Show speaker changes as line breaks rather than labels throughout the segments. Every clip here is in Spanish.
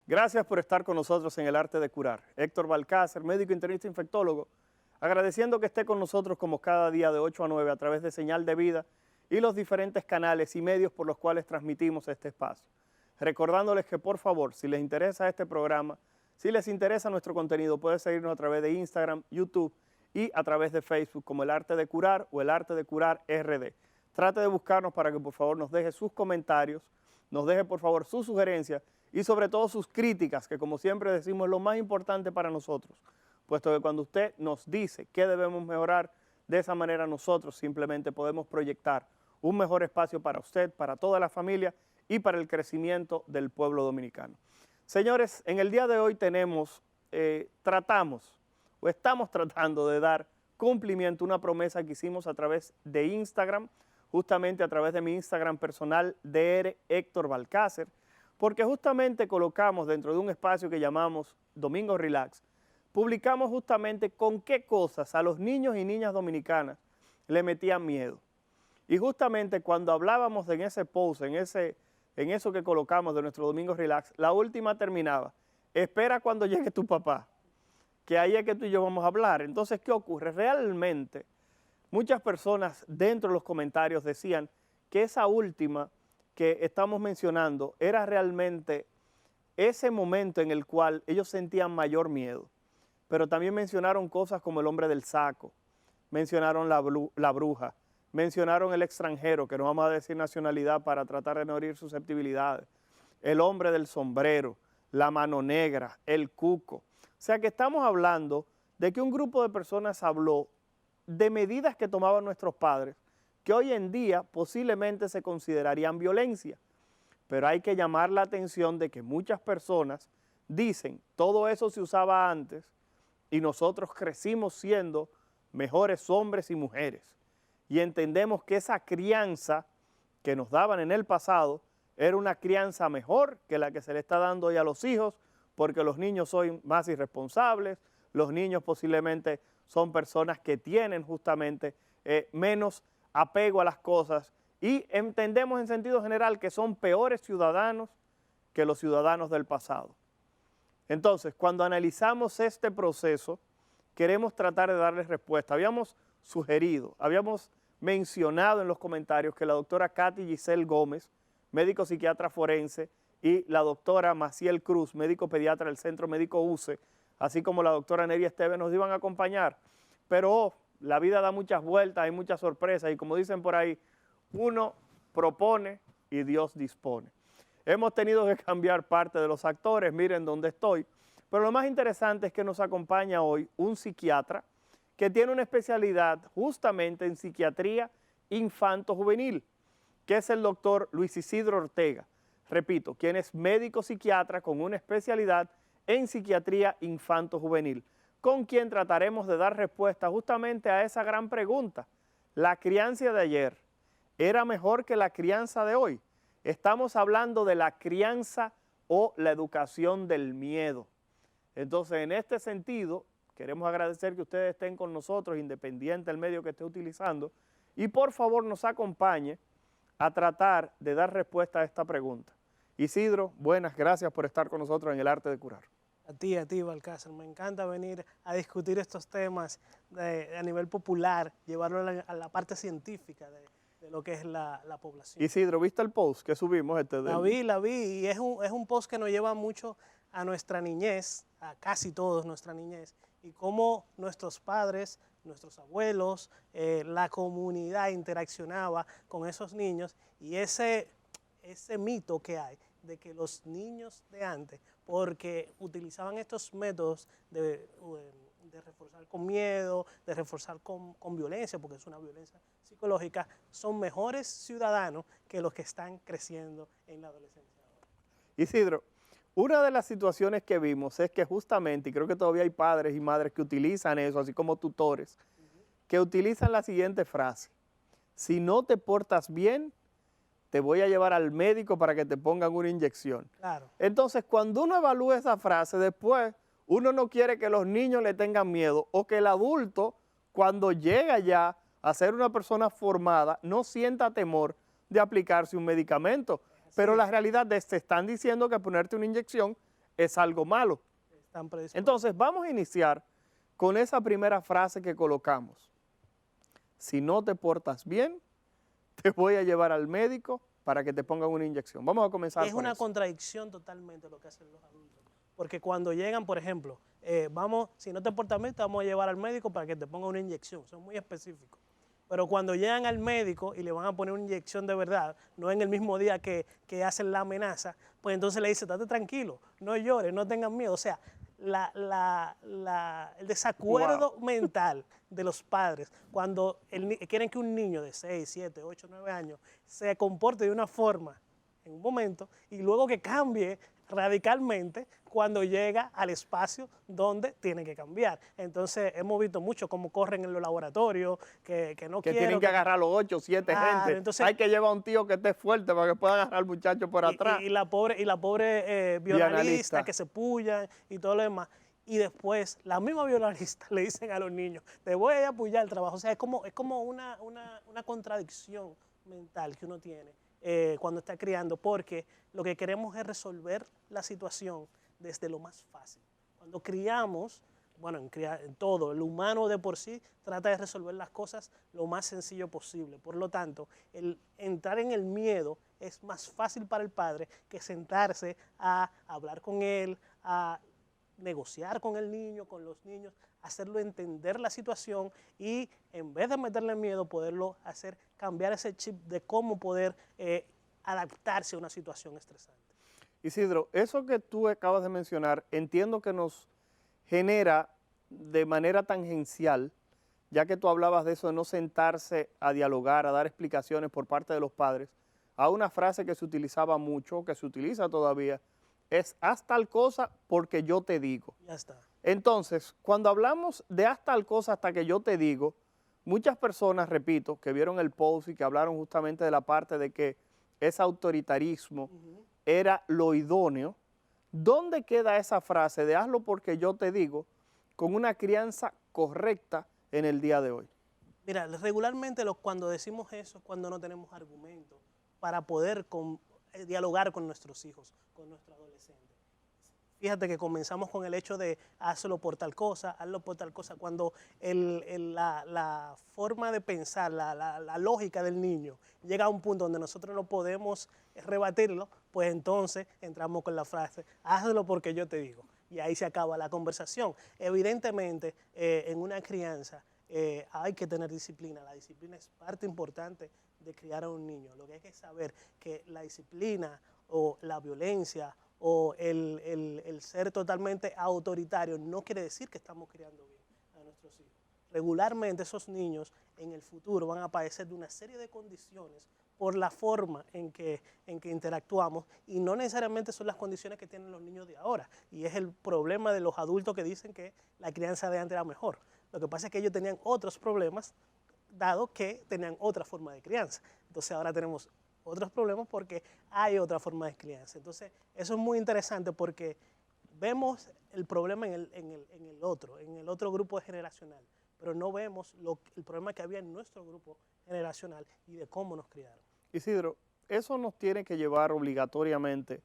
Gracias por estar con nosotros en El Arte de Curar. Héctor Balcácer, médico internista infectólogo, agradeciendo que esté con nosotros como cada día de 8 a 9 a través de Señal de Vida y los diferentes canales y medios por los cuales transmitimos este espacio. Recordándoles que por favor, si les interesa este programa, si les interesa nuestro contenido, pueden seguirnos a través de Instagram, YouTube y a través de Facebook como El Arte de Curar o El Arte de Curar RD. Trate de buscarnos para que por favor nos deje sus comentarios, nos deje por favor sus sugerencias y sobre todo sus críticas, que como siempre decimos es lo más importante para nosotros, puesto que cuando usted nos dice qué debemos mejorar, de esa manera nosotros simplemente podemos proyectar un mejor espacio para usted, para toda la familia y para el crecimiento del pueblo dominicano. Señores, en el día de hoy estamos tratando de dar cumplimiento a una promesa que hicimos a través de Instagram, justamente a través de mi Instagram personal, Dr. Héctor Balcácer, porque justamente colocamos dentro de un espacio que llamamos Domingo Relax, publicamos justamente con qué cosas a los niños y niñas dominicanas le metían miedo. Y justamente cuando hablábamos en ese post, en eso que colocamos de nuestro Domingo Relax, la última terminaba: espera cuando llegue tu papá, que ahí es que tú y yo vamos a hablar. Entonces, ¿qué ocurre? Realmente, muchas personas dentro de los comentarios decían que esa última que estamos mencionando era realmente ese momento en el cual ellos sentían mayor miedo. Pero también mencionaron cosas como el hombre del saco, mencionaron la bruja, mencionaron el extranjero, que no vamos a decir nacionalidad para tratar de no herir susceptibilidades, el hombre del sombrero, la mano negra, el cuco. O sea que estamos hablando de que un grupo de personas habló de medidas que tomaban nuestros padres, que hoy en día posiblemente se considerarían violencia. Pero hay que llamar la atención de que muchas personas dicen, todo eso se usaba antes y nosotros crecimos siendo mejores hombres y mujeres. Y entendemos que esa crianza que nos daban en el pasado era una crianza mejor que la que se le está dando hoy a los hijos, porque los niños son más irresponsables, los niños posiblemente son personas que tienen justamente menos apego a las cosas y entendemos en sentido general que son peores ciudadanos que los ciudadanos del pasado. Entonces, cuando analizamos este proceso, queremos tratar de darles respuesta. Habíamos sugerido, habíamos mencionado en los comentarios que la doctora Katy Giselle Gómez, médico psiquiatra forense, y la doctora Maciel Cruz, médico pediatra del Centro Médico UCE, así como la doctora Neri Esteves, nos iban a acompañar. Pero la vida da muchas vueltas, hay muchas sorpresas y como dicen por ahí, uno propone y Dios dispone. Hemos tenido que cambiar parte de los actores, miren dónde estoy, pero lo más interesante es que nos acompaña hoy un psiquiatra que tiene una especialidad justamente en psiquiatría infanto-juvenil, que es el doctor Luis Isidro Ortega. Repito, quien es médico psiquiatra con una especialidad en psiquiatría infanto-juvenil, con quien trataremos de dar respuesta justamente a esa gran pregunta. ¿La crianza de ayer era mejor que la crianza de hoy? Estamos hablando de la crianza o la educación del miedo. Entonces, en este sentido, queremos agradecer que ustedes estén con nosotros, independiente del medio que esté utilizando, y por favor nos acompañe a tratar de dar respuesta a esta pregunta. Isidro, buenas, gracias por estar con nosotros en El Arte de Curar.
A ti, Balcácer. Me encanta venir a discutir estos temas a nivel popular, llevarlo a la parte científica de lo que es la población.
Isidro, ¿viste el post que subimos?
La vi, y es un post que nos lleva mucho a nuestra niñez, a casi todos nuestra niñez, y cómo nuestros padres, nuestros abuelos, la comunidad interaccionaba con esos niños, y ese mito que hay de que los niños de antes, porque utilizaban estos métodos de reforzar con miedo, de reforzar con violencia, porque es una violencia psicológica, son mejores ciudadanos que los que están creciendo en la adolescencia.
Isidro, una de las situaciones que vimos es que justamente, y creo que todavía hay padres y madres que utilizan eso, así como tutores, que utilizan la siguiente frase: si no te portas bien, te voy a llevar al médico para que te pongan una inyección.
Claro.
Entonces, cuando uno evalúa esa frase, después uno no quiere que los niños le tengan miedo o que el adulto, cuando llega ya a ser una persona formada, no sienta temor de aplicarse un medicamento. Pero la realidad es que te están diciendo que ponerte una inyección es algo malo.
Están predispuestos.
Entonces, vamos a iniciar con esa primera frase que colocamos. Si no te portas bien, te voy a llevar al médico para que te pongan una inyección. Vamos a comenzar
Es
por
una
eso.
contradicción totalmente lo que hacen los adultos. Porque cuando llegan, por ejemplo, si no te portas bien, te vamos a llevar al médico para que te ponga una inyección. Son muy específicos. Pero cuando llegan al médico y le van a poner una inyección de verdad, no en el mismo día que hacen la amenaza, pues entonces le dice, estate tranquilo, no llores, no tengas miedo. O sea, el desacuerdo mental de los padres cuando quieren que un niño de 6, 7, 8, 9 años se comporte de una forma en un momento y luego que cambie radicalmente cuando llega al espacio donde tiene que cambiar. Entonces hemos visto mucho cómo corren en los laboratorios, que no
Que
quiero.
tienen que agarrar los 8 o 7
Claro,
gente.
entonces-
Hay que llevar a un tío que esté fuerte para que pueda agarrar al muchacho por atrás.
Y la pobre bioanalista
Bioanalista.
que se pullan y todo lo demás. Y después, la misma bioanalista le dicen a los niños, te voy a apoyar el trabajo. O sea, es como una contradicción mental que uno tiene cuando está criando, porque lo que queremos es resolver la situación desde lo más fácil. Cuando criamos, bueno, en todo, el humano de por sí trata de resolver las cosas lo más sencillo posible. Por lo tanto, el entrar en el miedo es más fácil para el padre que sentarse a hablar con él, a negociar con el niño, con los niños, hacerlo entender la situación y en vez de meterle miedo, poderlo hacer cambiar ese chip de cómo poder adaptarse a una situación estresante.
Isidro, eso que tú acabas de mencionar, entiendo que nos genera de manera tangencial, ya que tú hablabas de eso de no sentarse a dialogar, a dar explicaciones por parte de los padres, a una frase que se utilizaba mucho, que se utiliza todavía, es haz tal cosa porque yo te digo.
Ya está.
Entonces, cuando hablamos de haz tal cosa hasta que yo te digo, muchas personas, repito, que vieron el post y que hablaron justamente de la parte de que ese autoritarismo era lo idóneo, ¿dónde queda esa frase de hazlo porque yo te digo con una crianza correcta en el día de hoy?
Mira, regularmente cuando decimos eso es cuando no tenemos argumentos para poder dialogar con nuestros hijos, con nuestros adolescentes. Fíjate que comenzamos con el hecho de hazlo por tal cosa, hazlo por tal cosa, cuando la forma de pensar, la lógica del niño llega a un punto donde nosotros no podemos rebatirlo, pues entonces entramos con la frase, hazlo porque yo te digo. Y ahí se acaba la conversación. Evidentemente, en una crianza hay que tener disciplina. La disciplina es parte importante de criar a un niño. Lo que hay que saber que la disciplina o la violencia o el ser totalmente autoritario no quiere decir que estamos criando bien a nuestros hijos. Regularmente esos niños en el futuro van a padecer de una serie de condiciones por la forma en que interactuamos y no necesariamente son las condiciones que tienen los niños de ahora. Y es el problema de los adultos que dicen que la crianza de antes era mejor. Lo que pasa es que ellos tenían otros problemas dado que tenían otra forma de crianza. Entonces ahora tenemos otros problemas porque hay otra forma de crianza. Entonces, eso es muy interesante porque vemos el problema en el otro grupo generacional, pero no vemos el problema que había en nuestro grupo generacional y de cómo nos criaron.
Isidro, eso nos tiene que llevar obligatoriamente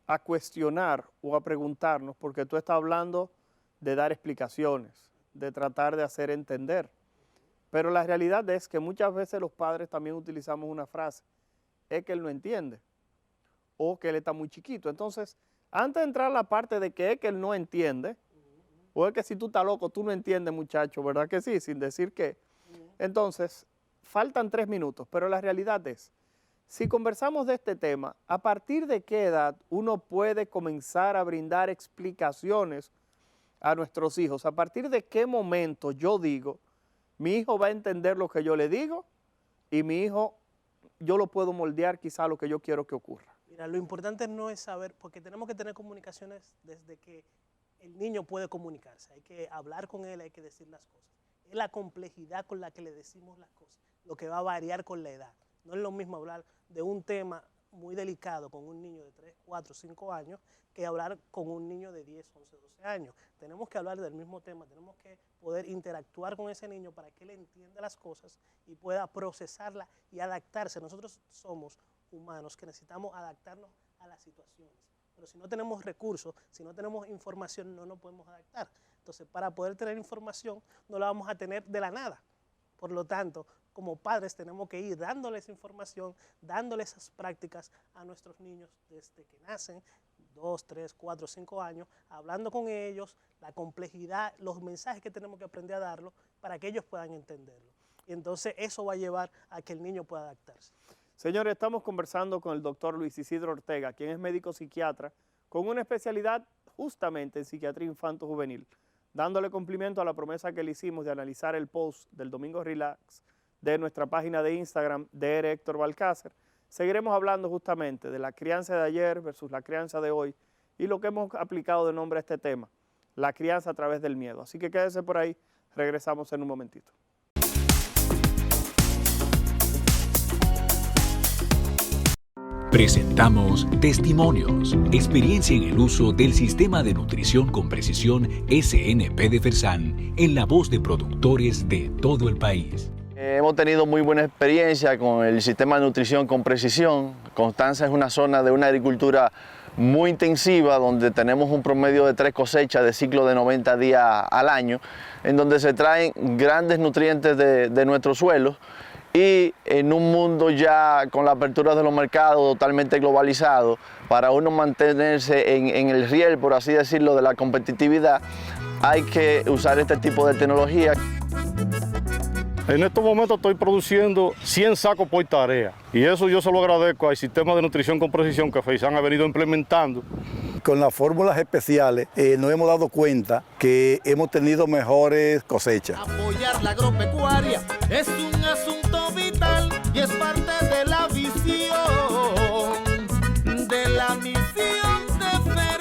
a cuestionar o a preguntarnos, porque tú estás hablando de dar explicaciones, de tratar de hacer entender. Pero la realidad es que muchas veces los padres también utilizamos una frase, es que él no entiende o que él está muy chiquito. Entonces, antes de entrar a la parte de que es que él no entiende, o es que si tú estás loco, tú no entiendes, muchacho, ¿verdad que sí? Sin decir que. Entonces, faltan 3 minutos, pero la realidad es, si conversamos de este tema, ¿a partir de qué edad uno puede comenzar a brindar explicaciones a nuestros hijos? ¿A partir de qué momento yo digo, mi hijo va a entender lo que yo le digo y mi hijo, yo lo puedo moldear quizá a lo que yo quiero que ocurra?
Mira, lo importante no es saber, porque tenemos que tener comunicaciones desde que el niño puede comunicarse. Hay que hablar con él, hay que decir las cosas. Es la complejidad con la que le decimos las cosas, lo que va a variar con la edad. No es lo mismo hablar de un tema muy delicado con un niño de 3, 4, 5 años que hablar con un niño de 10, 11, 12 años. Tenemos que hablar del mismo tema, tenemos que poder interactuar con ese niño para que él entienda las cosas y pueda procesarlas y adaptarse. Nosotros somos humanos que necesitamos adaptarnos a las situaciones. pero si no tenemos recursos, si no tenemos información, no nos podemos adaptar. Entonces, para poder tener información, no la vamos a tener de la nada. Por lo tanto, como padres tenemos que ir dándoles información, dándoles esas prácticas a nuestros niños desde que nacen, 2, 3, 4, 5 años, hablando con ellos, la complejidad, los mensajes que tenemos que aprender a darlos para que ellos puedan entenderlo. Y entonces eso va a llevar a que el niño pueda adaptarse.
Señores, estamos conversando con el doctor Luis Isidro Ortega, quien es médico psiquiatra, con una especialidad justamente en psiquiatría infanto-juvenil, dándole cumplimiento a la promesa que le hicimos de analizar el post del Domingo Relax de nuestra página de Instagram de Héctor Balcácer. Seguiremos hablando justamente de la crianza de ayer versus la crianza de hoy y lo que hemos aplicado de nombre a este tema, la crianza a través del miedo. Así que quédese por ahí, regresamos en un momentito.
Presentamos Testimonios, experiencia en el uso del Sistema de Nutrición con Precisión SNP de Fersan, en la voz de productores de todo el país.
Hemos tenido muy buena experiencia con el Sistema de Nutrición con Precisión. Constanza es una zona de una agricultura muy intensiva, donde tenemos un promedio de 3 cosechas de ciclo de 90 días al año, en donde se traen grandes nutrientes de nuestros suelos. Y en un mundo ya con la apertura de los mercados totalmente globalizado, para uno mantenerse en el riel, por así decirlo, de la competitividad, hay que usar este tipo de tecnología.
En estos momentos estoy produciendo 100 sacos por tarea y eso yo se lo agradezco al Sistema de Nutrición con Precisión que Fersan ha venido implementando.
Con las fórmulas especiales nos hemos dado cuenta que hemos tenido mejores cosechas.
Apoyar la agropecuaria es un asunto vital y es parte de la visión de la misión de Fersan.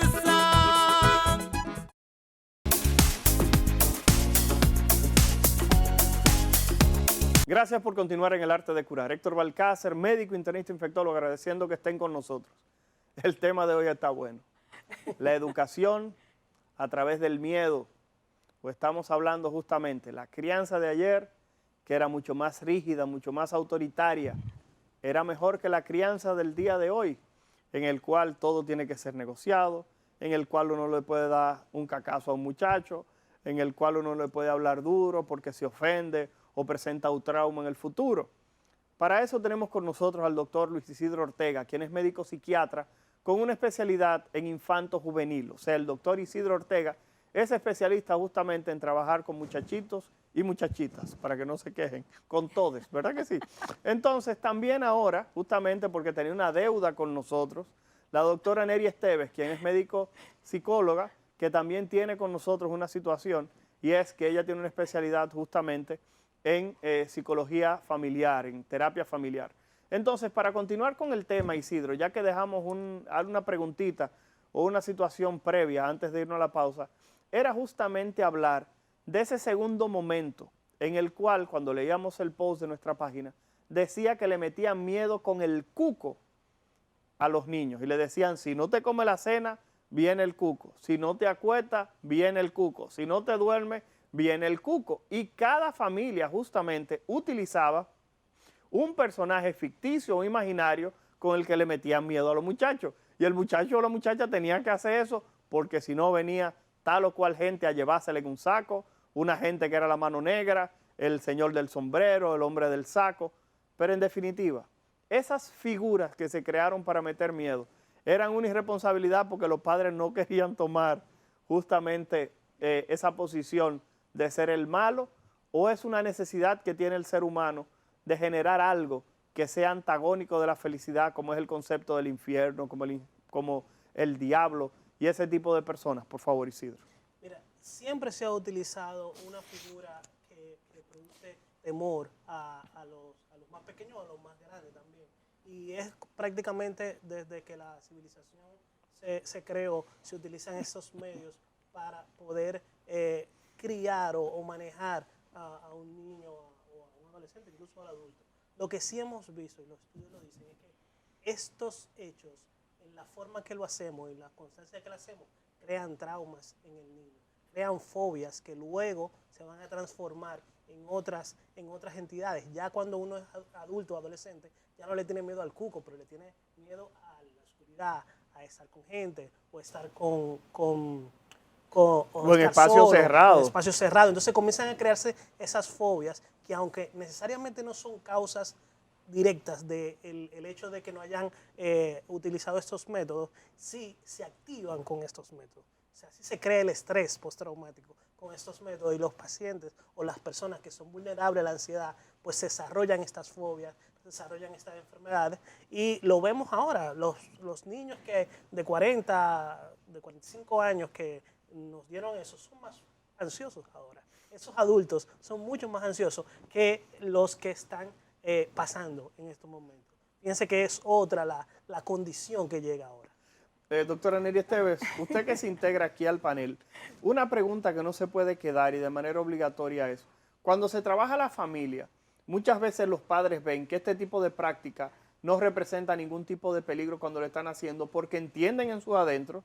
Gracias por continuar en el arte de curar. Héctor Balcácer, médico, internista, infectólogo, agradeciendo que estén con nosotros. El tema de hoy está bueno. La educación a través del miedo. Pues estamos hablando justamente la crianza de ayer, que era mucho más rígida, mucho más autoritaria, era mejor que la crianza del día de hoy, en el cual todo tiene que ser negociado, en el cual uno le puede dar un cacazo a un muchacho, en el cual uno le puede hablar duro porque se ofende o presenta un trauma en el futuro. Para eso tenemos con nosotros al doctor Luis Isidro Ortega, quien es médico psiquiatra con una especialidad en infanto juvenil. O sea, el doctor Isidro Ortega es especialista justamente en trabajar con muchachitos y muchachitas, para que no se quejen, con todos, ¿verdad que sí? Entonces, también ahora, justamente porque tenía una deuda con nosotros, la doctora Neri Esteves, quien es médico psicóloga, que también tiene con nosotros una situación, y es que ella tiene una especialidad justamente en psicología familiar, en terapia familiar. Entonces, para continuar con el tema, Isidro, ya que dejamos una preguntita o una situación previa antes de irnos a la pausa, era justamente hablar de ese segundo momento en el cual, cuando leíamos el post de nuestra página, decía que le metían miedo con el cuco a los niños y le decían, si no te come la cena, viene el cuco, si no te acuestas, viene el cuco, si no te duermes, viene el cuco. Y cada familia justamente utilizaba un personaje ficticio o imaginario con el que le metían miedo a los muchachos. Y el muchacho o la muchacha tenían que hacer eso porque si no venía tal o cual gente a llevársele en un saco, una gente que era la mano negra, el señor del sombrero, el hombre del saco. Pero en definitiva, esas figuras que se crearon para meter miedo eran una irresponsabilidad porque los padres no querían tomar justamente esa posición de ser el malo, o es una necesidad que tiene el ser humano de generar algo que sea antagónico de la felicidad, como es el concepto del infierno, como el diablo y ese tipo de personas. Por favor, Isidro.
Mira, siempre se ha utilizado una figura que produce temor a los más pequeños, a los más grandes también. Y es prácticamente desde que la civilización se creó, se utilizan esos medios para poder criar o manejar a un niño o a un adolescente, incluso al adulto. Lo que sí hemos visto, y los estudios lo dicen, es que estos hechos, en la forma que lo hacemos y la constancia que lo hacemos, crean traumas en el niño, crean fobias que luego se van a transformar en otras entidades. Ya cuando uno es adulto o adolescente, ya no le tiene miedo al cuco, pero le tiene miedo a la oscuridad, a estar con gente o estar o
O en
estar
espacios
solo,
cerrados.
en espacios cerrados. Entonces comienzan a crearse esas fobias que, aunque necesariamente no son causas directas del el hecho de que no hayan utilizado estos métodos, sí se activan con estos métodos. O sea, sí se crea el estrés postraumático con estos métodos, y los pacientes o las personas que son vulnerables a la ansiedad pues desarrollan estas fobias, desarrollan estas enfermedades, y lo vemos ahora, los niños que de 45 años que nos dieron eso son más ansiosos ahora. Esos adultos son mucho más ansiosos que los que están pasando en estos momentos. Fíjense que es otra la condición que llega ahora.
Doctora Neri Esteves, usted que se integra aquí al panel, una pregunta que no se puede quedar y de manera obligatoria es, cuando se trabaja la familia, muchas veces los padres ven que este tipo de práctica no representa ningún tipo de peligro cuando lo están haciendo, porque entienden en sus adentros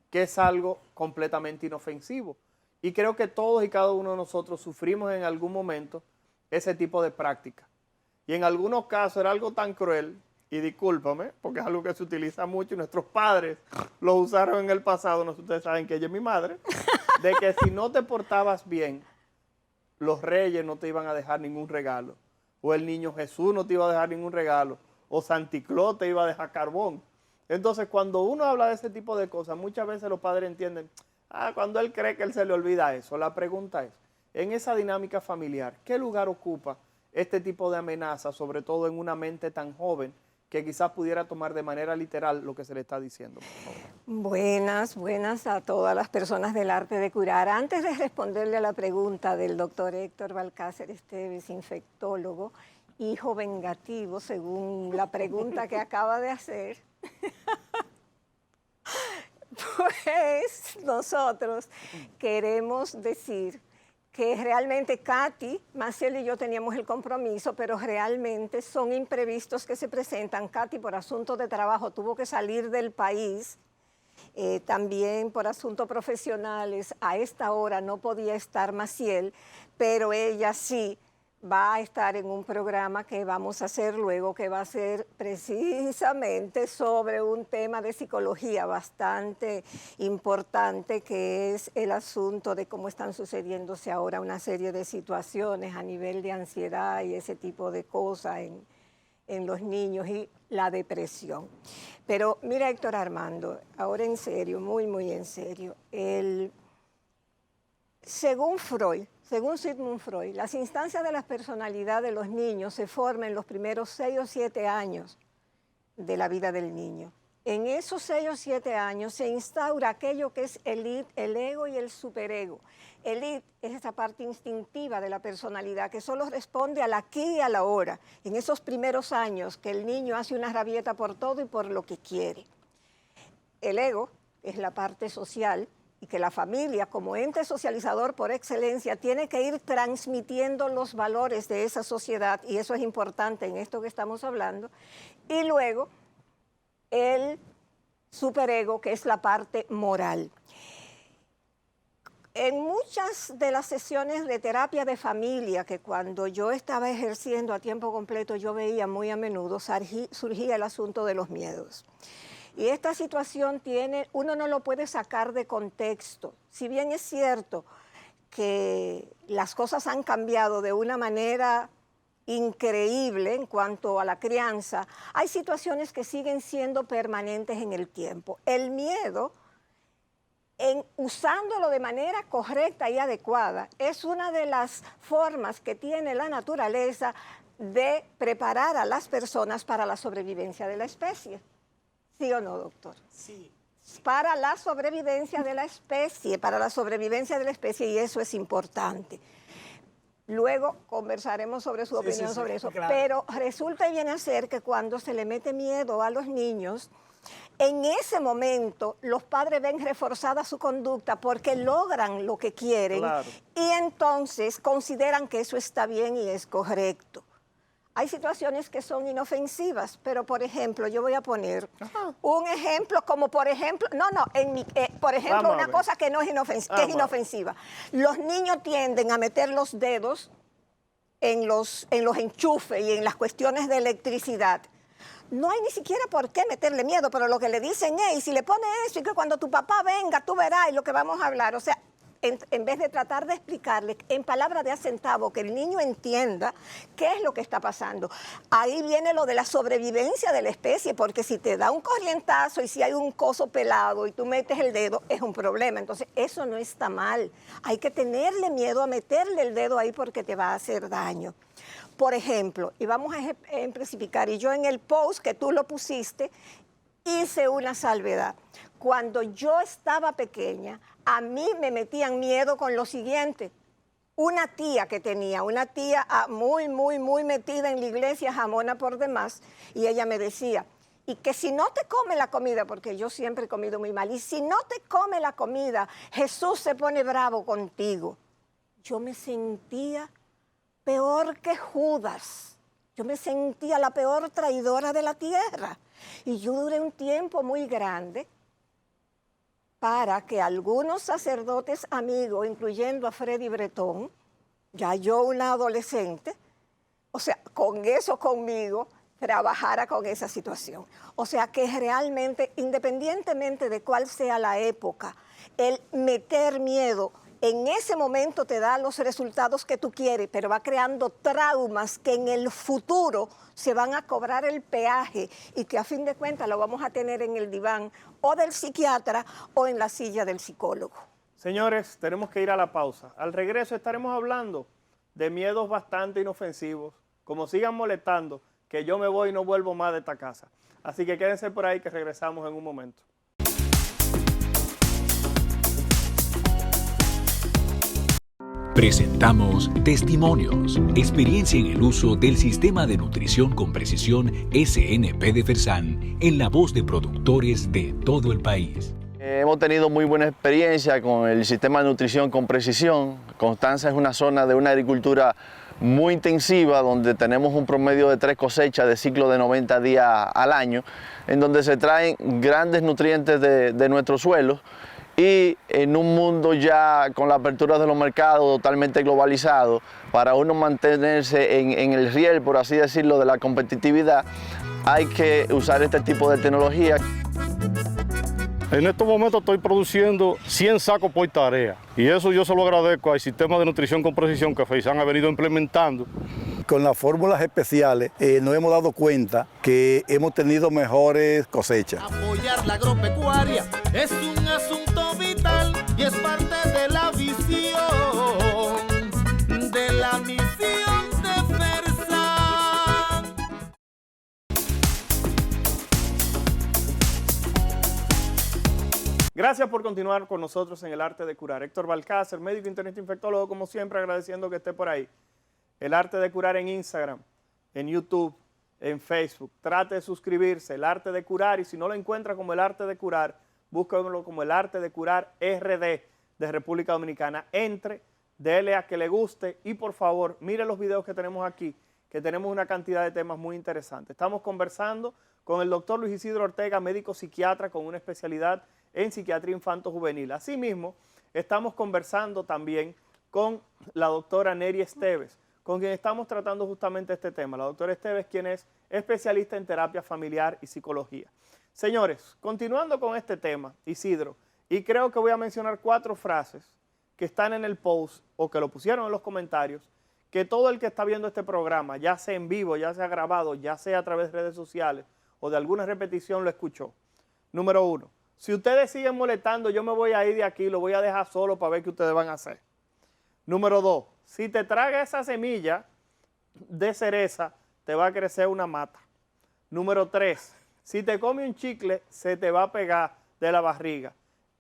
que es algo completamente inofensivo. Y creo que todos y cada uno de nosotros sufrimos en algún momento ese tipo de práctica. Y en algunos casos era algo tan cruel, y discúlpame, porque es algo que se utiliza mucho y nuestros padres lo usaron en el pasado, no sé si ustedes saben que ella es mi madre, de que si no te portabas bien, los reyes no te iban a dejar ningún regalo, o el niño Jesús no te iba a dejar ningún regalo, o Santi Claus te iba a dejar carbón. Entonces, cuando uno habla de ese tipo de cosas, muchas veces los padres entienden, cuando él cree que él se le olvida eso. La pregunta es, en esa dinámica familiar, ¿qué lugar ocupa este tipo de amenaza, sobre todo en una mente tan joven, que quizás pudiera tomar de manera literal lo que se le está diciendo? Por favor.
Buenas a todas las personas del arte de curar. Antes de responderle a la pregunta del doctor Héctor Balcácer Esteves, infectólogo, hijo vengativo, según la pregunta que acaba de hacer, pues nosotros queremos decir que realmente Katy, Maciel y yo teníamos el compromiso, pero realmente son imprevistos que se presentan. Katy, por asuntos de trabajo, tuvo que salir del país, también por asuntos profesionales. A esta hora no podía estar Maciel, pero ella sí va a estar en un programa que vamos a hacer luego, que va a ser precisamente sobre un tema de psicología bastante importante, que es el asunto de cómo están sucediéndose ahora una serie de situaciones a nivel de ansiedad y ese tipo de cosas en los niños, y la depresión. Pero mira, Héctor Armando, ahora en serio, muy en serio, según Sigmund Freud, las instancias de la personalidad de los niños se forman en los primeros 6 o 7 años de la vida del niño. En esos 6 o 7 años se instaura aquello que es el id, el ego y el superego. El id es esa parte instintiva de la personalidad que solo responde al aquí y a la ahora. En esos primeros años que el niño hace una rabieta por todo y por lo que quiere. El ego es la parte social, y que la familia, como ente socializador por excelencia, tiene que ir transmitiendo los valores de esa sociedad, y eso es importante en esto que estamos hablando. Y luego, el superego, que es la parte moral. En muchas de las sesiones de terapia de familia, que cuando yo estaba ejerciendo a tiempo completo yo veía muy a menudo, surgía el asunto de los miedos. Y esta situación uno no lo puede sacar de contexto. Si bien es cierto que las cosas han cambiado de una manera increíble en cuanto a la crianza, hay situaciones que siguen siendo permanentes en el tiempo. El miedo, usándolo de manera correcta y adecuada, es una de las formas que tiene la naturaleza de preparar a las personas para la sobrevivencia de la especie. ¿Sí o no, doctor?
Sí.
Para la sobrevivencia de la especie, y eso es importante. Luego conversaremos sobre su opinión sobre eso.
Claro.
Pero resulta y viene a ser que cuando se le mete miedo a los niños, en ese momento los padres ven reforzada su conducta porque logran lo que quieren,
Claro.
Y entonces consideran que eso está bien y es correcto. Hay situaciones que son inofensivas, pero por ejemplo, yo voy a poner un ejemplo, como por ejemplo, por ejemplo, una cosa que no es inofensiva. Los niños tienden a meter los dedos en los enchufes y en las cuestiones de electricidad. no hay ni siquiera por qué meterle miedo, pero lo que le dicen es, y si le pone eso, y que cuando tu papá venga, tú verás, y lo que vamos a hablar, o sea, en vez de tratar de explicarle en palabras de acentavo, que el niño entienda qué es lo que está pasando. Ahí viene lo de la sobrevivencia de la especie, porque si te da un corrientazo y si hay un coso pelado y tú metes el dedo, es un problema. Entonces, eso no está mal. Hay que tenerle miedo a meterle el dedo ahí porque te va a hacer daño. Por ejemplo, y vamos a ejemplificar, y yo en el post que tú lo pusiste, hice una salvedad. Cuando yo estaba pequeña, a mí me metían miedo con lo siguiente. Una tía que tenía, una tía muy metida en la iglesia, jamona por demás, y ella me decía, y que si no te come la comida, porque yo siempre he comido muy mal, y si no te come la comida, Jesús se pone bravo contigo. Yo me sentía peor que Judas. Yo me sentía la peor traidora de la tierra. Y yo duré un tiempo muy grande para que algunos sacerdotes amigos, incluyendo a Freddy Bretón, ya yo una adolescente, o sea, con eso conmigo, trabajara con esa situación. O sea, que realmente, independientemente de cuál sea la época, el meter miedo en ese momento te da los resultados que tú quieres, pero va creando traumas que en el futuro se van a cobrar el peaje y que a fin de cuentas lo vamos a tener en el diván o del psiquiatra o en la silla del psicólogo.
Señores, tenemos que ir a la pausa. Al regreso estaremos hablando de miedos bastante inofensivos, como sigan molestando, que yo me voy y no vuelvo más de esta casa. Así que quédense por ahí que regresamos en un momento.
Presentamos Testimonios, experiencia en el uso del Sistema de Nutrición con Precisión SNP de Fersan, en la voz de productores de todo el país.
Hemos tenido muy buena experiencia con el Sistema de Nutrición con Precisión. Constanza es una zona de una agricultura muy intensiva, donde tenemos un promedio de 3 cosechas de ciclo de 90 días al año, en donde se traen grandes nutrientes de nuestros suelos. Y en un mundo ya con la apertura de los mercados totalmente globalizado, para uno mantenerse en el riel, por así decirlo, de la competitividad, hay que usar este tipo de tecnología.
En estos momentos estoy produciendo 100 sacos por tarea y eso yo se lo agradezco al Sistema de Nutrición con Precisión que Feisan ha venido implementando.
Con las fórmulas especiales nos hemos dado cuenta que hemos tenido mejores cosechas.
Apoyar la agropecuaria es un asunto vital y es parte de la visión de la misión de Fersan.
Gracias por continuar con nosotros en El Arte de Curar. Héctor Balcácer, médico internista infectólogo, como siempre, agradeciendo que esté por ahí. El Arte de Curar en Instagram, en YouTube, en Facebook. Trate de suscribirse, El Arte de Curar, y si no lo encuentra como El Arte de Curar, búsquelo como El Arte de Curar RD de República Dominicana. Entre, dele a que le guste y por favor, mire los videos que tenemos aquí, que tenemos una cantidad de temas muy interesantes. Estamos conversando con el doctor Luis Isidro Ortega, médico psiquiatra con una especialidad en psiquiatría infanto-juvenil. Asimismo, estamos conversando también con la doctora Neri Esteves, con quien estamos tratando justamente este tema. La doctora Esteves, quien es especialista en terapia familiar y psicología. Señores, continuando con este tema, Isidro, y creo que voy a mencionar 4 frases que están en el post o que lo pusieron en los comentarios, que todo el que está viendo este programa, ya sea en vivo, ya sea grabado, ya sea a través de redes sociales o de alguna repetición, lo escuchó. Número 1, si ustedes siguen molestando, yo me voy a ir de aquí, lo voy a dejar solo para ver qué ustedes van a hacer. Número 2, si te tragas esa semilla de cereza, te va a crecer una mata. Número 3, si te come un chicle, se te va a pegar de la barriga.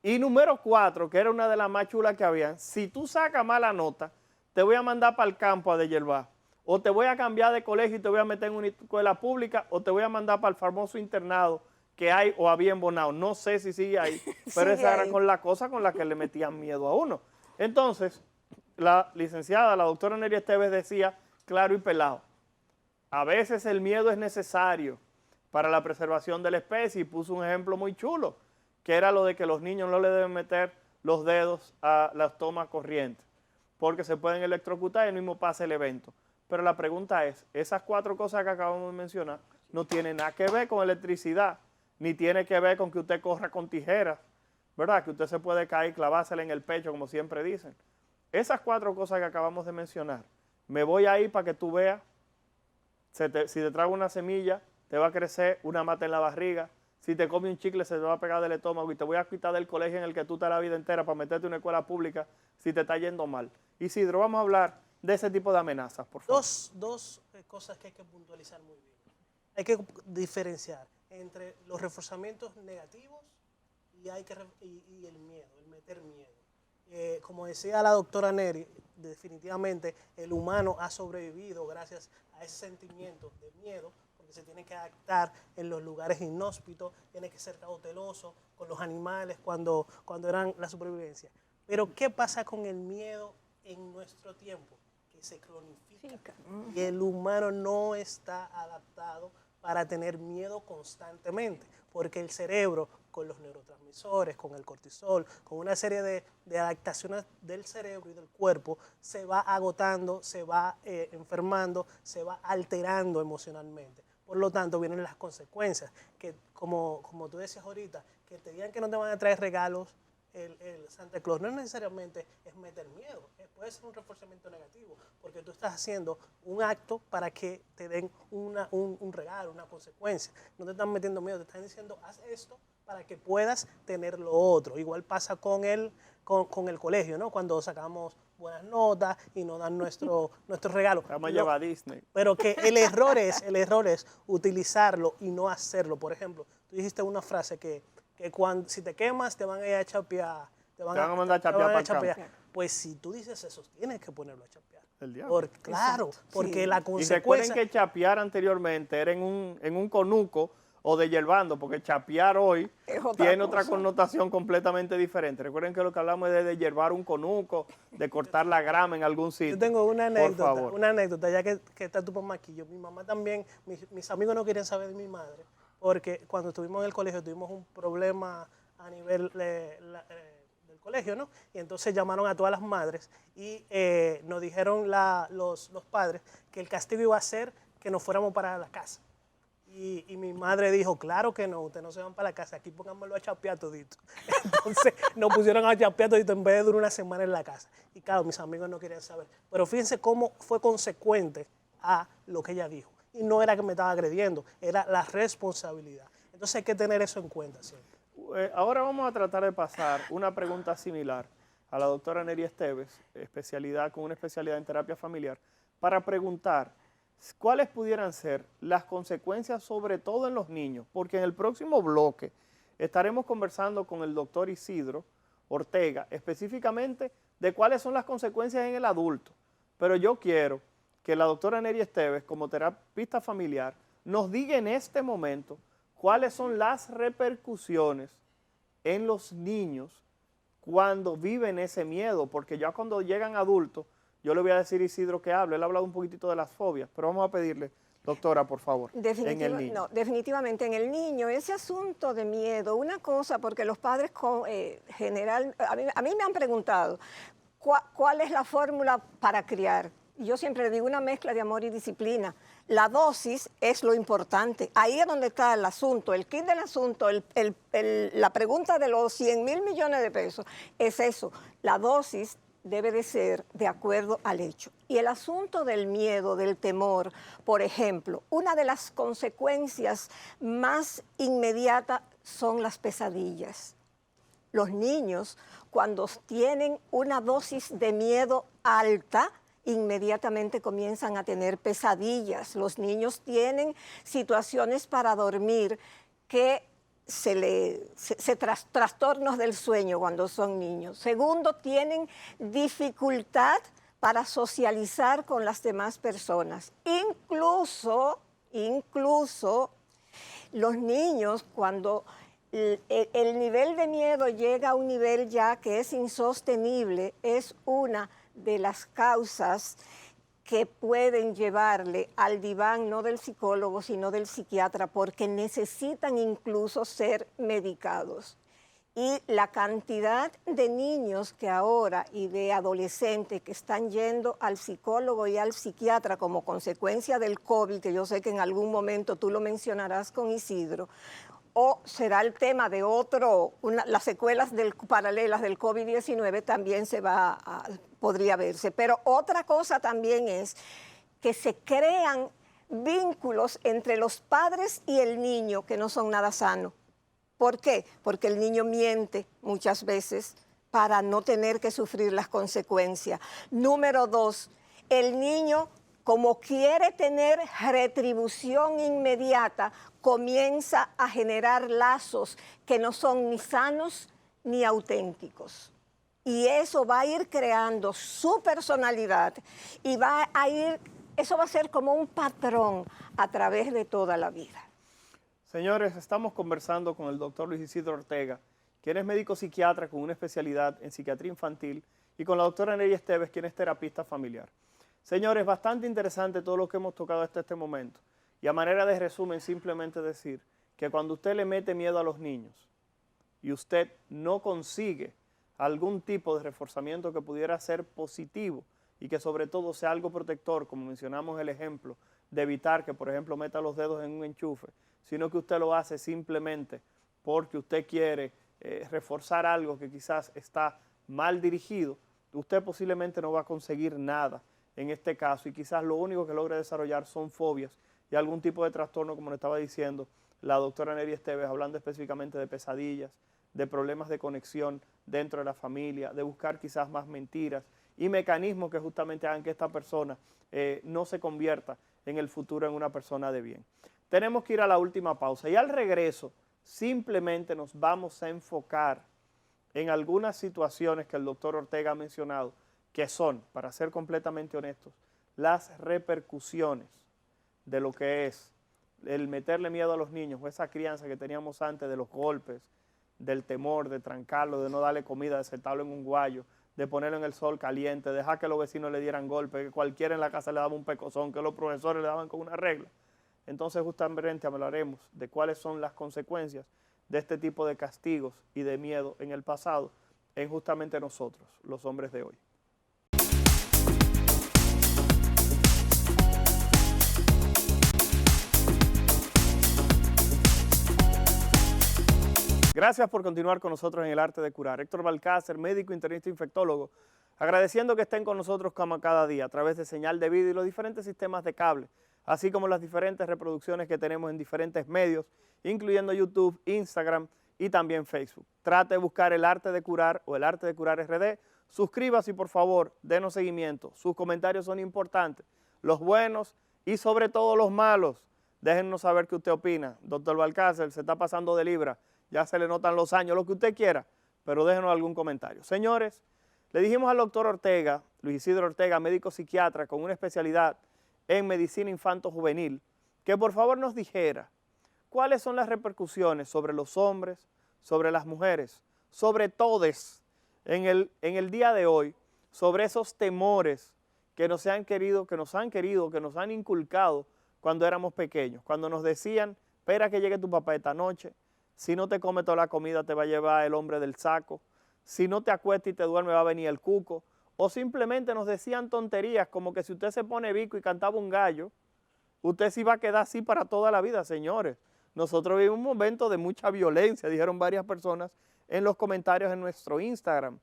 Y número 4, que era una de las más chulas que habían, si tú sacas mala nota, te voy a mandar para el campo a deshiervar. O te voy a cambiar de colegio y te voy a meter en una escuela pública, o te voy a mandar para el famoso internado que hay o había en Bonao. No sé si sigue ahí, pero esa era con la cosa con la que le metían miedo a uno. Entonces, la licenciada, la doctora Neri Esteves decía claro y pelado, a veces el miedo es necesario para la preservación de la especie, y puso un ejemplo muy chulo, que era lo de que los niños no le deben meter los dedos a las tomas corrientes, porque se pueden electrocutar y el mismo pasa el evento. Pero la pregunta es, esas 4 cosas que acabamos de mencionar no tiene nada que ver con electricidad, ni tiene que ver con que usted corra con tijeras, ¿verdad? Que usted se puede caer y clavársela en el pecho, como siempre dicen. Esas 4 cosas que acabamos de mencionar, me voy a ir para que tú veas, si te trago una semilla, te va a crecer una mata en la barriga. Si te come un chicle, se te va a pegar del estómago y te voy a quitar del colegio en el que tú estás la vida entera para meterte en una escuela pública si te está yendo mal. Isidro, vamos a hablar de ese tipo de amenazas, por favor.
Dos cosas que hay que puntualizar muy bien. Hay que diferenciar entre los reforzamientos negativos y el miedo, el meter miedo. Como decía la doctora Neri, definitivamente el humano ha sobrevivido gracias a ese sentimiento de miedo, porque se tiene que adaptar en los lugares inhóspitos, tiene que ser cauteloso con los animales cuando eran la supervivencia. Pero ¿qué pasa con el miedo en nuestro tiempo? Que se cronifica y el humano no está adaptado para tener miedo constantemente, porque el cerebro, con los neurotransmisores, con el cortisol, con una serie de adaptaciones del cerebro y del cuerpo, se va agotando, se va enfermando, se va alterando emocionalmente. Por lo tanto, vienen las consecuencias, que como tú decías ahorita, que te digan que no te van a traer regalos, el Santa Claus no necesariamente es meter miedo, puede ser un reforzamiento negativo, porque tú estás haciendo un acto para que te den un regalo, una consecuencia. No te están metiendo miedo, te están diciendo, haz esto para que puedas tener lo otro. Igual pasa con el colegio, ¿no? Cuando sacamos buenas notas y nos dan nuestro regalo.
Vamos a llevar a Disney.
Pero que el error es utilizarlo y no hacerlo. Por ejemplo, tú dijiste una frase que si te quemas te van a ir a chapear. Te van a mandar a chapear para chapear. Pues si tú dices eso, tienes que ponerlo a chapear.
El diablo.
Claro, porque la consecuencia...
Y recuerden que chapear anteriormente era en un conuco o de hierbando, porque chapear hoy tiene otra connotación completamente diferente. Recuerden que lo que hablamos es de hierbar un conuco, de cortar la grama en algún sitio.
Yo tengo una anécdota, ya que está tu mamá aquí. Mi mamá también, mis amigos no querían saber de mi madre, porque cuando estuvimos en el colegio tuvimos un problema a nivel del colegio, ¿no? Y entonces llamaron a todas las madres y nos dijeron los padres que el castigo iba a ser que nos fuéramos para la casa. Y mi madre dijo, claro que no, ustedes no se van para la casa, aquí pongámoslo a chapear todito. Entonces nos pusieron a chapear todito en vez de durar una semana en la casa. Y claro, mis amigos no querían saber. Pero fíjense cómo fue consecuente a lo que ella dijo. Y no era que me estaba agrediendo, era la responsabilidad. Entonces hay que tener eso en cuenta siempre.
Ahora vamos a tratar de pasar una pregunta similar a la doctora Neri Esteves, con una especialidad en terapia familiar, para preguntar cuáles pudieran ser las consecuencias, sobre todo en los niños, porque en el próximo bloque estaremos conversando con el doctor Isidro Ortega, específicamente de cuáles son las consecuencias en el adulto. Pero yo quiero que la doctora Neri Esteves, como terapista familiar, nos diga en este momento cuáles son las repercusiones en los niños cuando viven ese miedo, porque ya cuando llegan adultos, yo le voy a decir a Isidro que hable, él ha hablado un poquitito de las fobias, pero vamos a pedirle, doctora, por favor, en el niño.
No, definitivamente en el niño, ese asunto de miedo, una cosa, porque los padres a mí me han preguntado, ¿cuál es la fórmula para criar? Y yo siempre digo una mezcla de amor y disciplina. La dosis es lo importante. Ahí es donde está el asunto, el kit del asunto, la pregunta de los 100,000 millones de pesos. Es eso, la dosis debe de ser de acuerdo al hecho. Y el asunto del miedo, del temor, por ejemplo, una de las consecuencias más inmediatas son las pesadillas. Los niños, cuando tienen una dosis de miedo alta, inmediatamente comienzan a tener pesadillas. Los niños tienen situaciones para dormir que trastornos del sueño cuando son niños. Segundo, tienen dificultad para socializar con las demás personas. Incluso los niños, cuando el nivel de miedo llega a un nivel ya que es insostenible, es una de las causas que pueden llevarle al diván, no del psicólogo, sino del psiquiatra, porque necesitan incluso ser medicados. Y la cantidad de niños que ahora y de adolescentes que están yendo al psicólogo y al psiquiatra como consecuencia del COVID, que yo sé que en algún momento tú lo mencionarás con Isidro, o será el tema de las secuelas paralelas del COVID-19 también podría verse. Pero otra cosa también es que se crean vínculos entre los padres y el niño que no son nada sanos. ¿Por qué? Porque el niño miente muchas veces para no tener que sufrir las consecuencias. Número 2, el niño, como quiere tener retribución inmediata, comienza a generar lazos que no son ni sanos ni auténticos. Y eso va a ir creando su personalidad y eso va a ser como un patrón a través de toda la vida.
Señores, estamos conversando con el doctor Luis Isidro Ortega, quien es médico psiquiatra con una especialidad en psiquiatría infantil, y con la doctora Neri Esteves, quien es terapista familiar. Señores, bastante interesante todo lo que hemos tocado hasta este momento. Y a manera de resumen, simplemente decir que cuando usted le mete miedo a los niños y usted no consigue algún tipo de reforzamiento que pudiera ser positivo y que sobre todo sea algo protector, como mencionamos el ejemplo de evitar que, por ejemplo, meta los dedos en un enchufe, sino que usted lo hace simplemente porque usted quiere reforzar algo que quizás está mal dirigido, usted posiblemente no va a conseguir nada en este caso, y quizás lo único que logre desarrollar son fobias y algún tipo de trastorno, como le estaba diciendo la doctora Neri Esteves, hablando específicamente de pesadillas, de problemas de conexión dentro de la familia, de buscar quizás más mentiras y mecanismos que justamente hagan que esta persona no se convierta en el futuro en una persona de bien. Tenemos que ir a la última pausa y al regreso simplemente nos vamos a enfocar en algunas situaciones que el doctor Ortega ha mencionado, que son, para ser completamente honestos, las repercusiones de lo que es el meterle miedo a los niños, o esa crianza que teníamos antes de los golpes, del temor, de trancarlo, de no darle comida, de sentarlo en un guayo, de ponerlo en el sol caliente, de dejar que los vecinos le dieran golpes, que cualquiera en la casa le daba un pecozón, que los profesores le daban con una regla. Entonces justamente hablaremos de cuáles son las consecuencias de este tipo de castigos y de miedo en el pasado en justamente nosotros, los hombres de hoy. Gracias por continuar con nosotros en El Arte de Curar. Héctor Balcácer, médico internista infectólogo, agradeciendo que estén con nosotros como cada día a través de señal de video y los diferentes sistemas de cable, así como las diferentes reproducciones que tenemos en diferentes medios, incluyendo YouTube, Instagram y también Facebook. Trate de buscar El Arte de Curar o El Arte de Curar RD. Suscríbase y por favor, denos seguimiento. Sus comentarios son importantes, los buenos y sobre todo los malos. Déjennos saber qué usted opina. Doctor Balcácer, se está pasando de libra, ya se le notan los años, lo que usted quiera, pero déjenos algún comentario. Señores, le dijimos al doctor Ortega, Luis Isidro Ortega, médico psiquiatra con una especialidad en medicina infanto-juvenil, que por favor nos dijera cuáles son las repercusiones sobre los hombres, sobre las mujeres, sobre todos en el día de hoy, sobre esos temores que nos han inculcado cuando éramos pequeños, cuando nos decían, espera que llegue tu papá esta noche, si no te come toda la comida te va a llevar el hombre del saco, si no te acuestas y te duermes va a venir el cuco, o simplemente nos decían tonterías como que si usted se pone bico y cantaba un gallo, usted sí va a quedar así para toda la vida, señores. Nosotros vivimos un momento de mucha violencia, dijeron varias personas en los comentarios en nuestro Instagram.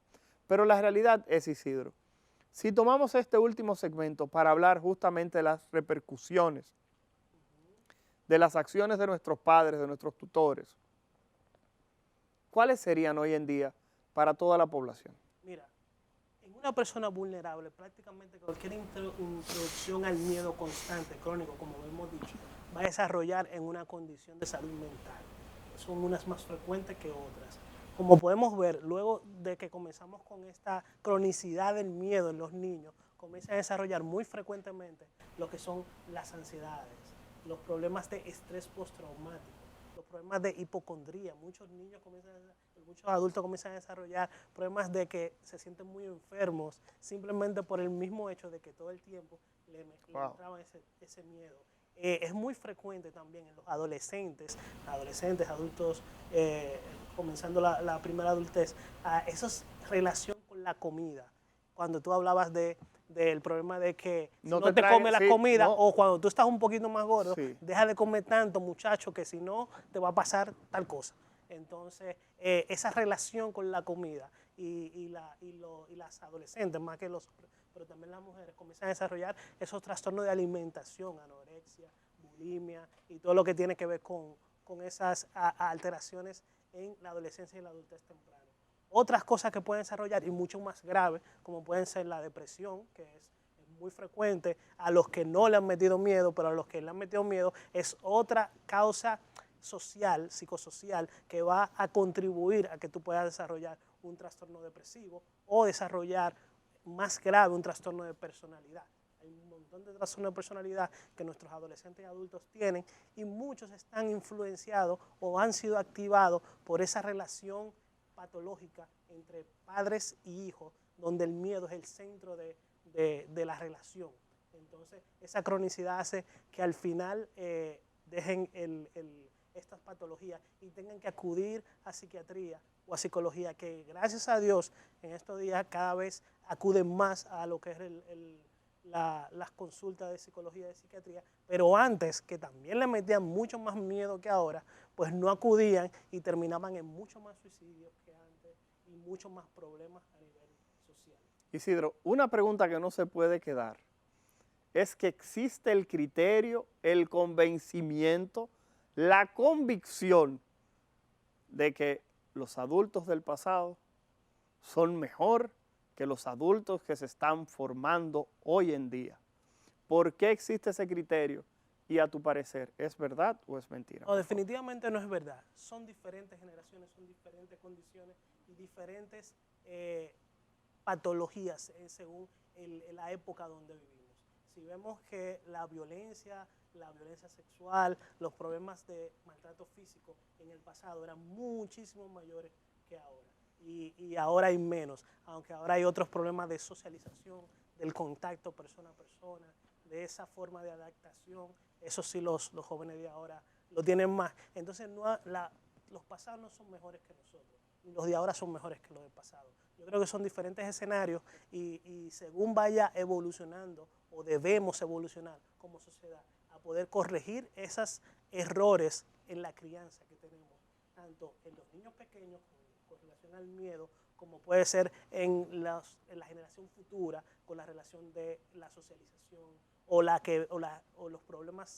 Pero la realidad es, Isidro, si tomamos este último segmento para hablar justamente de las repercusiones, de las acciones de nuestros padres, de nuestros tutores, ¿cuáles serían hoy en día para toda la población?
Mira, en una persona vulnerable, prácticamente cualquier introducción al miedo constante, crónico, como hemos dicho, va a desarrollar en una condición de salud mental. Son unas más frecuentes que otras. Como podemos ver, luego de que comenzamos con esta cronicidad del miedo en los niños, comienzan a desarrollar muy frecuentemente lo que son las ansiedades, los problemas de estrés postraumático, los problemas de hipocondría. Muchos adultos comienzan a desarrollar problemas de que se sienten muy enfermos simplemente por el mismo hecho de que todo el tiempo le entraba ese miedo. es muy frecuente también en los adolescentes, adultos, comenzando la primera adultez, esa relación con la comida. Cuando tú hablabas del problema de que si no te comes la comida, o cuando tú estás un poquito más gordo, deja de comer tanto, muchacho, que si no te va a pasar tal cosa. Entonces, esa relación con la comida y las adolescentes, más que los hombres, pero también las mujeres, comienzan a desarrollar esos trastornos de alimentación, anorexia, bulimia y todo lo que tiene que ver con esas alteraciones en la adolescencia y la adultez temprana. Otras cosas que pueden desarrollar y mucho más graves, como pueden ser la depresión, que es muy frecuente a los que no le han metido miedo, pero a los que le han metido miedo es otra causa social, psicosocial, que va a contribuir a que tú puedas desarrollar un trastorno depresivo o desarrollar más grave un trastorno de personalidad. Hay un montón de trastornos de personalidad que nuestros adolescentes y adultos tienen y muchos están influenciados o han sido activados por esa relación patológica entre padres y hijos, donde el miedo es el centro de la relación. Entonces, esa cronicidad hace que al final dejen estas patologías y tengan que acudir a psiquiatría o a psicología, que gracias a Dios en estos días cada vez acuden más a lo que es las consultas de psicología y de psiquiatría, pero antes, que también le metían mucho más miedo que ahora, pues no acudían y terminaban en mucho más suicidios que antes y muchos más problemas a nivel social.
Isidro, una pregunta que no se puede quedar es que existe el criterio, el convencimiento, la convicción de que los adultos del pasado son mejor que los adultos que se están formando hoy en día. ¿Por qué existe ese criterio? Y a tu parecer, ¿es verdad o es mentira?
No, definitivamente no es verdad. Son diferentes generaciones, son diferentes condiciones y diferentes patologías según la época donde vivimos. Si vemos que la violencia sexual, los problemas de maltrato físico en el pasado eran muchísimo mayores que ahora. Y ahora hay menos, aunque ahora hay otros problemas de socialización, del contacto persona a persona, de esa forma de adaptación. Eso sí los jóvenes de ahora lo tienen más. Entonces los pasados no son mejores que nosotros, ni los de ahora son mejores que los del pasado. Yo creo que son diferentes escenarios y según vaya evolucionando, o debemos evolucionar como sociedad, a poder corregir esos errores en la crianza que tenemos, tanto en los niños pequeños con relación al miedo, como puede ser en la generación futura con la relación de la socialización o los problemas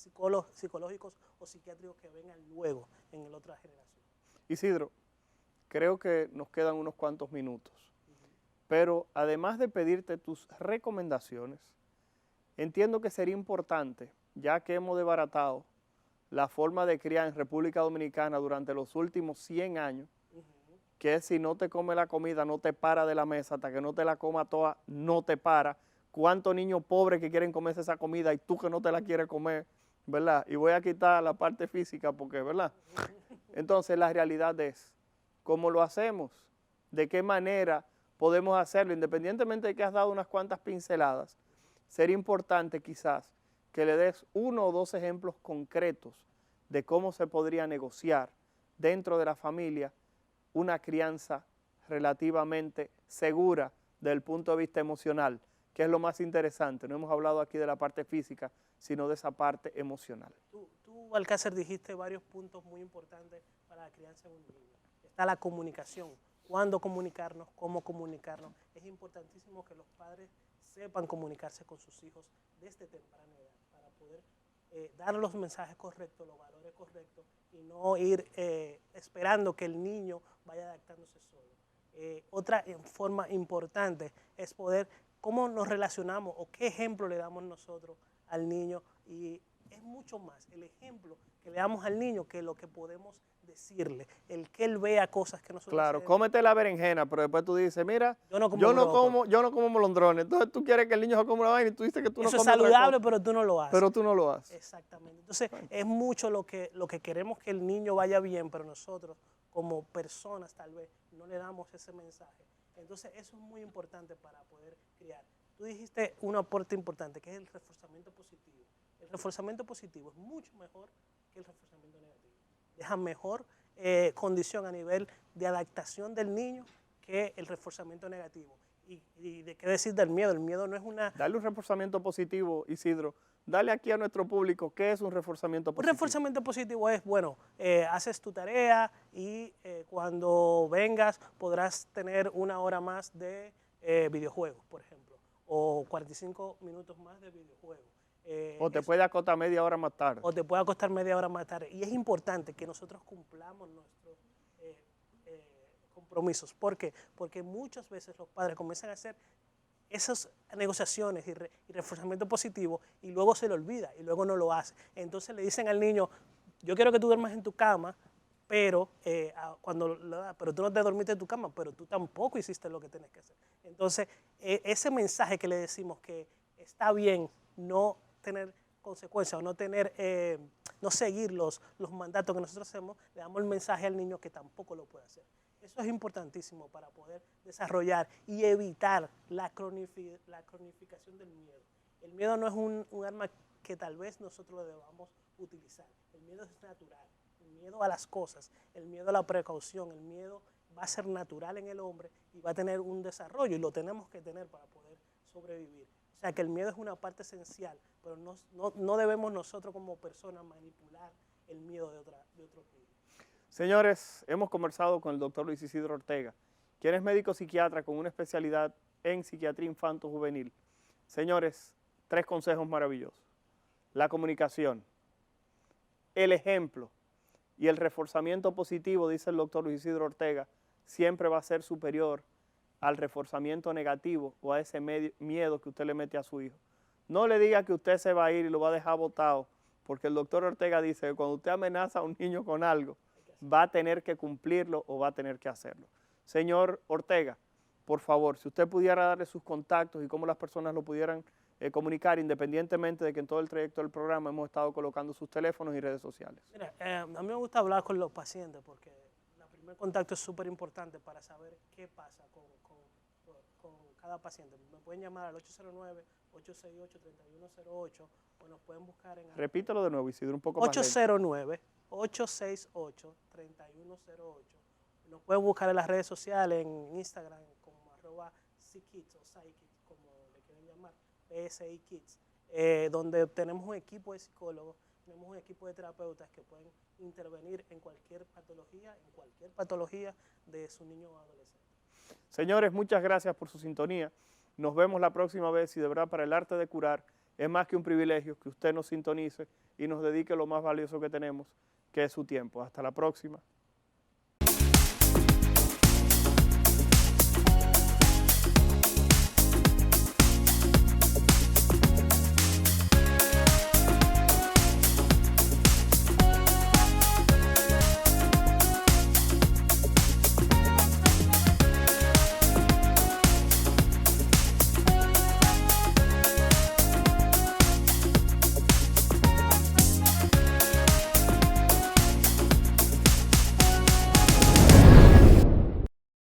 psicológicos o psiquiátricos que vengan luego en la otra generación.
Isidro, creo que nos quedan unos cuantos minutos, pero además de pedirte tus recomendaciones, entiendo que sería importante, ya que hemos desbaratado la forma de criar en República Dominicana durante los últimos 100 años, que si no te come la comida no te para de la mesa, hasta que no te la coma toda no te para. ¿Cuántos niños pobres que quieren comerse esa comida y tú que no te la quieres comer, verdad? Y voy a quitar la parte física porque, ¿verdad? Entonces la realidad es, ¿cómo lo hacemos? ¿De qué manera podemos hacerlo? Independientemente de que has dado unas cuantas pinceladas, sería importante quizás que le des 1 o 2 ejemplos concretos de cómo se podría negociar dentro de la familia una crianza relativamente segura desde el punto de vista emocional, que es lo más interesante. No hemos hablado aquí de la parte física, sino de esa parte emocional.
Tú, Balcácer, dijiste varios puntos muy importantes para la crianza de un niño. Está la comunicación, cuándo comunicarnos, cómo comunicarnos. Es importantísimo que los padres sepan comunicarse con sus hijos desde temprana edad para poder dar los mensajes correctos, los valores correctos y no ir esperando que el niño vaya adaptándose solo. Otra forma importante es poder, cómo nos relacionamos o qué ejemplo le damos nosotros al niño, y es mucho más el ejemplo que le damos al niño que lo que podemos decirle, el que él vea cosas que nosotros
Claro,
hacemos.
cómete la berenjena, pero después tú dices, mira, yo no como molondrones. Entonces tú quieres que el niño se coma una vaina y tú dices que tú no comes.
Eso es saludable, pero tú no lo haces.
Pero tú no lo haces.
Exactamente. Entonces, es mucho lo que queremos que el niño vaya bien, pero nosotros, como personas, tal vez, no le damos ese mensaje. Entonces, eso es muy importante para poder criar. Tú dijiste un aporte importante, que es el reforzamiento positivo. El reforzamiento positivo es mucho mejor que el reforzamiento negativo. Deja mejor condición a nivel de adaptación del niño que el reforzamiento negativo. Y de qué decir del miedo. El miedo no es una...
Darle un reforzamiento positivo, Isidro. Dale aquí a nuestro público qué es un reforzamiento positivo.
Un reforzamiento positivo es, bueno, haces tu tarea y cuando vengas podrás tener 1 hora más de videojuegos, por ejemplo, o 45 minutos más de videojuegos.
O te puede acotar media hora más tarde.
O te puede acostar media hora más tarde. Y es importante que nosotros cumplamos nuestros compromisos. ¿Por qué? Porque muchas veces los padres comienzan a hacer esas negociaciones y reforzamiento positivo y luego se le olvida y luego no lo hace. Entonces le dicen al niño, yo quiero que tú duermas en tu cama, pero pero tú no te dormiste en tu cama, pero tú tampoco hiciste lo que tienes que hacer. Entonces, ese mensaje que le decimos que está bien no tener consecuencias o no seguir los mandatos que nosotros hacemos, le damos el mensaje al niño que tampoco lo puede hacer. Eso es importantísimo para poder desarrollar y evitar la cronificación del miedo. El miedo no es un arma que tal vez nosotros lo debamos utilizar. El miedo es natural. El miedo a las cosas, el miedo a la precaución, el miedo va a ser natural en el hombre y va a tener un desarrollo y lo tenemos que tener para poder sobrevivir. O sea que el miedo es una parte esencial, pero no debemos nosotros como personas manipular el miedo de otros niños.
Señores, hemos conversado con el doctor Luis Isidro Ortega, quien es médico psiquiatra con una especialidad en psiquiatría infanto-juvenil. Señores, 3 consejos maravillosos. La comunicación, el ejemplo y el reforzamiento positivo, dice el doctor Luis Isidro Ortega, siempre va a ser superior al reforzamiento negativo o a ese miedo que usted le mete a su hijo. No le diga que usted se va a ir y lo va a dejar botado, porque el doctor Ortega dice que cuando usted amenaza a un niño con algo, va a tener que cumplirlo o va a tener que hacerlo. Señor Ortega, por favor, si usted pudiera darle sus contactos y cómo las personas lo pudieran comunicar, independientemente de que en todo el trayecto del programa hemos estado colocando sus teléfonos y redes sociales.
Mira, a mí me gusta hablar con los pacientes porque el primer contacto es súper importante para saber qué pasa con cada paciente. Me pueden llamar al 809-868-3108 o nos pueden buscar en...
Repítelo de nuevo, Isidro, un poco más lento.
809-868-3108. Nos pueden buscar en las redes sociales, en Instagram, como @PsyKids o PsyKids, como le quieren llamar, PSI Kids, donde tenemos un equipo de psicólogos, tenemos un equipo de terapeutas que pueden intervenir en cualquier patología de su niño o adolescente.
Señores, muchas gracias por su sintonía. Nos vemos la próxima vez y de verdad para el arte de curar es más que un privilegio que usted nos sintonice y nos dedique lo más valioso que tenemos, que es su tiempo. Hasta la próxima.